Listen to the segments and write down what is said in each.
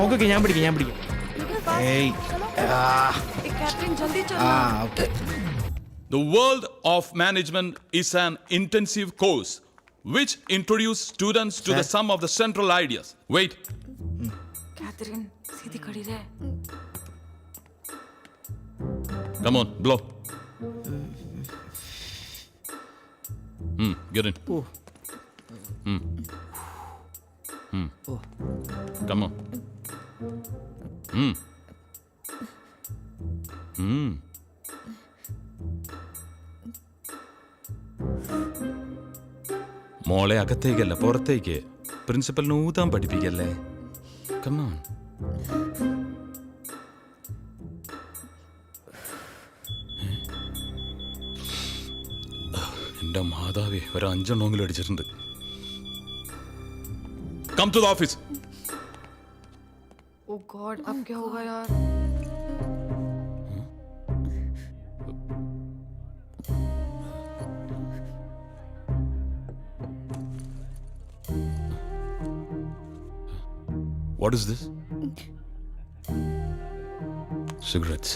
Okay ഞാൻ പിടിക്കാം. The world of management is an intensive course which introduces students to the sum of the central ideas. Wait. Catherine, सीधी खड़ी रहे. Come on, blow. Get in. Come on. മോളെ അകത്തേക്കല്ല പുറത്തേക്ക്. പ്രിൻസിപ്പലിന് ഊതാൻ പഠിപ്പിക്കല്ലേ. കമോൺ. എന്റെ മാതാവേ, ഒരു 5 എണ്ണമെങ്കിലും അടിച്ചിട്ടുണ്ട്. Come to the office. Oh God, अब क्या होगा यार? What is this? Cigarettes.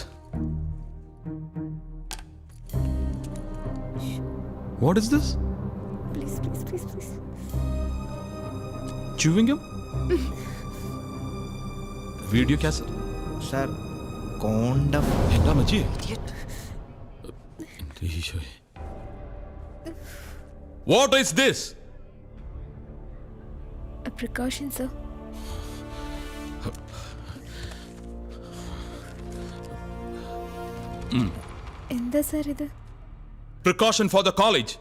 What is this? Please. Chewing gum? Video cassette? Sir condom. എന്താ മച്ചി? What is this? A precaution, sir. എന്താ സാർ ഇത്? Precaution for the college.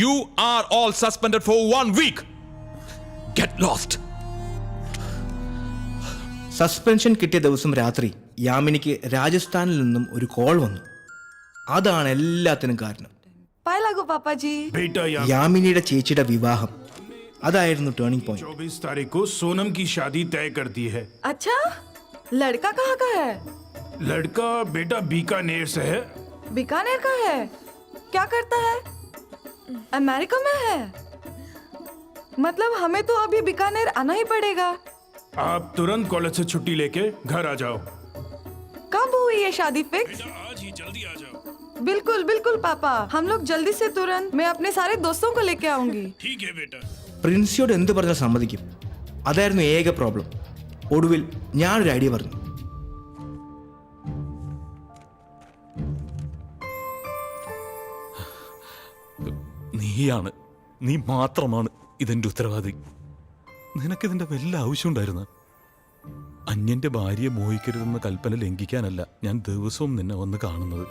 You are all suspended for 1 week. Get lost. Suspension കിട്ടിയ ദിവസം രാത്രി യാമിനിക്ക് രാജസ്ഥാനിൽ നിന്നും ഒരു call വന്നു. അതാണ് എല്ലാത്തിനും കാരണം. पाए लागो पापा जी. बेटा യാമിനിയുടെ ചേച്ചിയുടെ വിവാഹം അതായിരുന്നു ടേണിംഗ് പോയിന്റ്. 24 तारीख को सोनम की शादी तय कर दी है. अच्छा, लड़का कहाँ का है? लड़का बेटा बीकानेर से है. बीकानेर का है. क्या करता है? अमेरिका में है. मतलब हमें तो अभी बीकानेर आना ही पड़ेगा. आप तुरंत कॉलेज से छुट्टी लेके घर आ जाओ. कब हुई ये शादी फिक्स? आज ही जल्दी आ जाओ. बिल्कुल पापा, हम लोग जल्दी से तुरंत. मैं अपने सारे दोस्तों को लेके आऊंगी. ठीक है बेटा. പ്രിൻസിയോട് എന്ത് പറഞ്ഞാൽ സമ്മതിക്കും. അതായിരുന്നു ഏക പ്രോബ്ലം. ഒടുവിൽ ഞാനൊരു ഐഡിയ പറഞ്ഞു. നീ മാത്രമാണ് ഇതെന്റെ ഉത്തരവാദി. നിനക്കിതിന്റെ വല്ല ആവശ്യമുണ്ടായിരുന്നു? അന്യന്റെ ഭാര്യയെ മോഹിക്കരുതെന്ന കൽപ്പന ലംഘിക്കാനല്ല ഞാൻ ദിവസവും നിന്നെ വന്ന് കാണുന്നത്.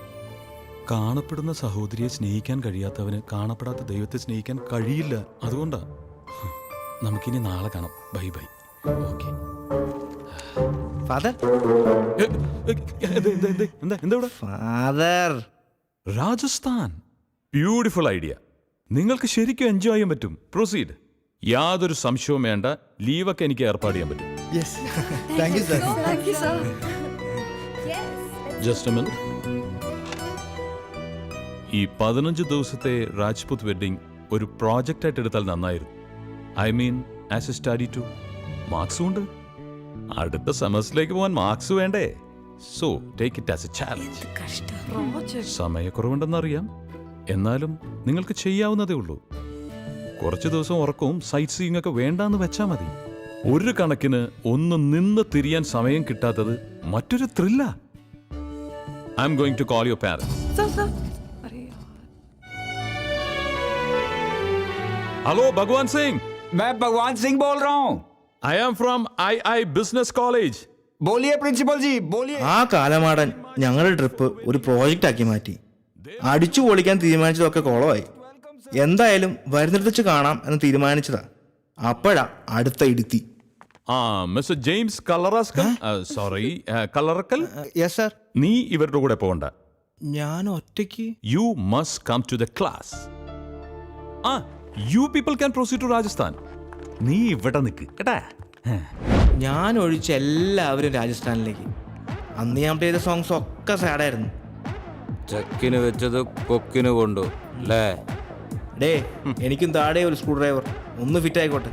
കാണപ്പെടുന്ന സഹോദരിയെ സ്നേഹിക്കാൻ കഴിയാത്തവന് കാണപ്പെടാത്ത ദൈവത്തെ സ്നേഹിക്കാൻ കഴിയില്ല. അതുകൊണ്ടാ. നമുക്കിനി നാളെ കാണാം. Bye. Okay. Father father Rajasthan beautiful idea. നിങ്ങൾക്ക് ശരിക്കും എൻജോയ് ചെയ്യാൻ പറ്റും. പ്രൊസീഡ്. യാതൊരു സംശയവും വേണ്ട. ലീവൊക്കെ എനിക്ക് ഏർപ്പാട് ചെയ്യാൻ പറ്റും. Thank you sir. Thank you, sir. Just A minute. ഈ 15 ദിവസത്തെ രാജ്പുത് വെഡിങ് ഒരു പ്രോജക്റ്റ് ആയിട്ട് എടുത്താൽ നന്നായിരുന്നു. I mean as a study too. മാർക്സും ഉണ്ട്. അടുത്ത സെമസ്റ്ററിലേക്ക് പോകാൻ മാർക്സ് വേണ്ടേ? So take it as a challenge. Project. സമയക്കുറവുണ്ടെന്നറിയാം. എന്നാലും നിങ്ങൾക്ക് ചെയ്യാവുന്നതേ ഉള്ളൂ. കുറച്ച് ദിവസം ഉറക്കവും സൈറ്റ് സീയിങ് ഒക്കെ വേണ്ടാന്ന് വെച്ചാൽ മതി. ഒരു കണക്കിന് ഒന്ന് നിന്ന് തിരിയാൻ സമയം കിട്ടാത്തത് മറ്റൊരു ത്രില്ലാ. I am going to call your parents. Sir. अरे यार. हेलो भगवान सिंह. मैं भगवान सिंह बोल रहा हूँ. I am from I business college. बोलिए प्रिंसिपल जी, बोलिए. ആ കാലമാടൻ ഞങ്ങളുടെ ട്രിപ്പ് ഒരു പ്രോജക്റ്റ് ആക്കി മാറ്റി. അടിച്ചു പൊളിക്കാൻ തീരുമാനിച്ചതൊക്കെ കോളമായി. എന്തായാലും വരുന്നിടത്ത് വെച്ച് കാണാം എന്ന് തീരുമാനിച്ചതാ. അപ്പോഴാ അടുത്ത ഇടുത്തി. മിസ്റ്റർ ജെയിംസ് കളറസ്കൽ. സോറി, കളറക്കൽ. Yes sir. നീ ഇവരുടെ കൂടെ പോകണ്ട. ഞാൻ ഒറ്റയ്ക്ക്. You must come to the class. You people can proceed to Rajasthan. നീ ഇവിടെ നിൽക്ക് കേട്ടാ. ഞാൻ ഒഴിച്ച എല്ലാവരും രാജസ്ഥാനിലേക്ക്. അന്ന് ഞാൻ ചെയ്ത സോങ്സ് ഒക്കെ സാഡായിരുന്നു. ചക്കിന് വെച്ചത് കൊക്കിന് കൊണ്ടു അല്ലേ? ഡേ എനിക്കും താഴെ ഒരു സ്ക്രൂ ഡ്രൈവർ ഒന്ന് ഫിറ്റ് ആയിക്കോട്ടെ.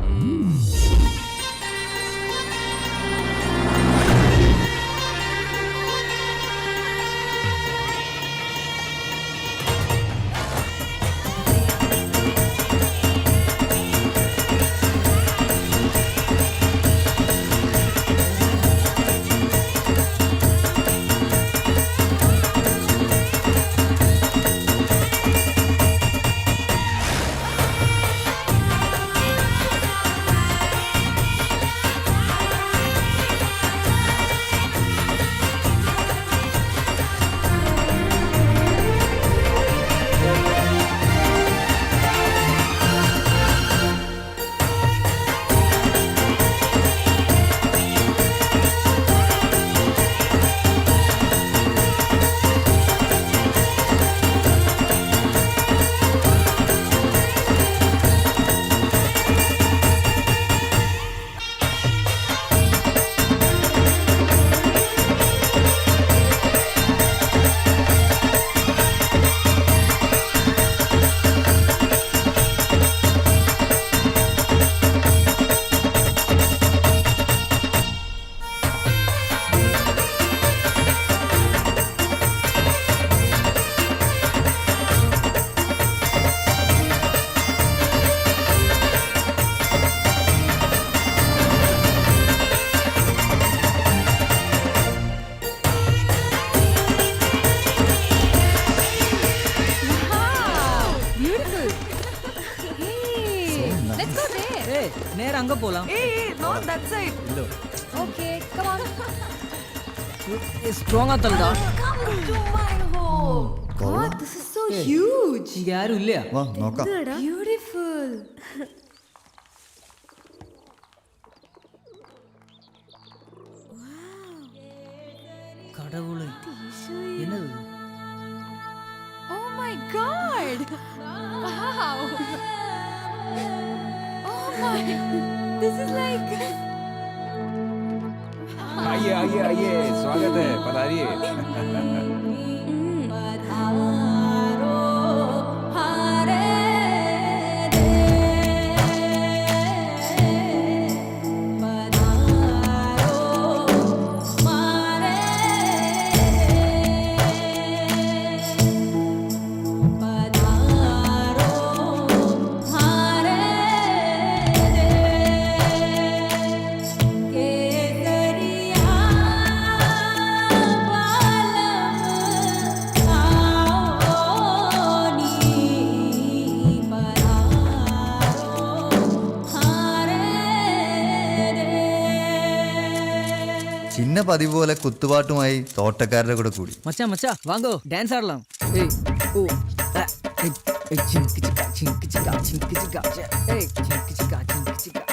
நேரா அங்க போலாம். Hey, not that side. Okay, come on. ஸ்ட்ராங்கா தள்ளுடா. Come to my home. God, this is so huge. இங்க யாரும் இல்லையா? വാ നോക്കാം. Beautiful. கடவுளே. என்னது? Oh my god! Wow! Oh my! This is like. आइए आइए आइए, स्वागत है, पधारिए. ചിന്ന പതിവ് പോലെ കുത്തുപാട്ടുമായി തോട്ടക്കാരുടെ കൂടെ കൂടി. மச்சான் மச்சான் வாங்கோ டான்ஸ் ஆடலாம். ஏய் ஓ ஏய் சிங்கு சிக்கா சிங்கு சிக்கா சிங்கு சிக்கா ஏய் சிங்கு சிக்கா சிங்கு சிக்கா.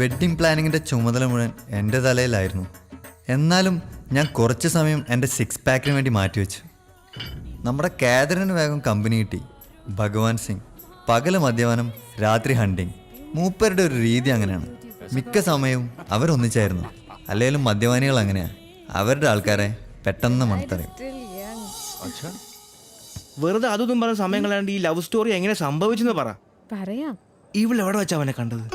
വെഡ്ഡിംഗ് പ്ലാനിങ്ങിൻ്റെ ചുമതല മുഴുവൻ എൻ്റെ തലയിലായിരുന്നു. എന്നാലും ഞാൻ കുറച്ച് സമയം എൻ്റെ 6 പാക്കിന് വേണ്ടി മാറ്റിവെച്ചു. നമ്മുടെ കാതറിന് വേഗം കമ്പനി കിട്ടി. ഭഗവാൻ സിംഗ് പകല് മദ്യപാനം, രാത്രി ഹണ്ടിങ്. മൂപ്പരുടെ ഒരു രീതി അങ്ങനെയാണ്. മിക്ക സമയവും അവരൊന്നിച്ചായിരുന്നു. അല്ലെങ്കിലും മദ്യപാനികൾ അങ്ങനെയാണ്, അവരുടെ ആൾക്കാരെ പെട്ടെന്ന് മണത്തറിയും. വെറുതെ അതൊന്നും പറഞ്ഞ സമയം കളയാണ്ട് ഈ ലവ് സ്റ്റോറി എങ്ങനെ സംഭവിച്ചെന്ന് പറ. പറയാം. ഇവിടെ എവിടെ വെച്ചാ അവനെ കണ്ടത്?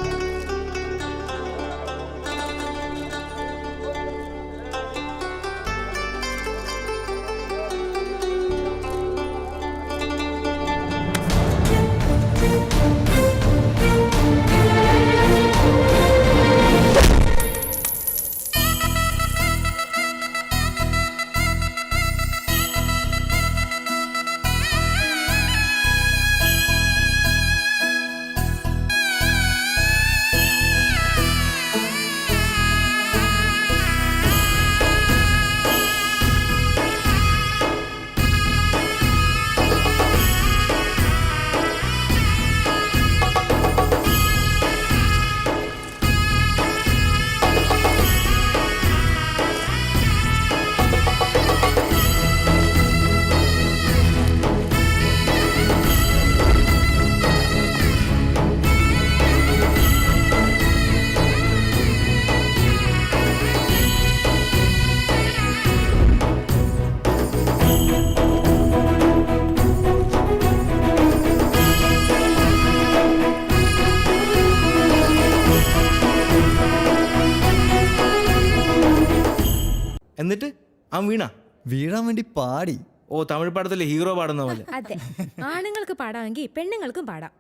എന്നിട്ട് അവൻ വീണ? വീഴാൻ വേണ്ടി പാടി. ഓ, തമിഴ് പടത്തിലെ ഹീറോ പാടുന്ന പോലെ. അതെ, ആണുങ്ങൾക്ക് പാടാമെങ്കിൽ പെണ്ണുങ്ങൾക്കും പാടാം.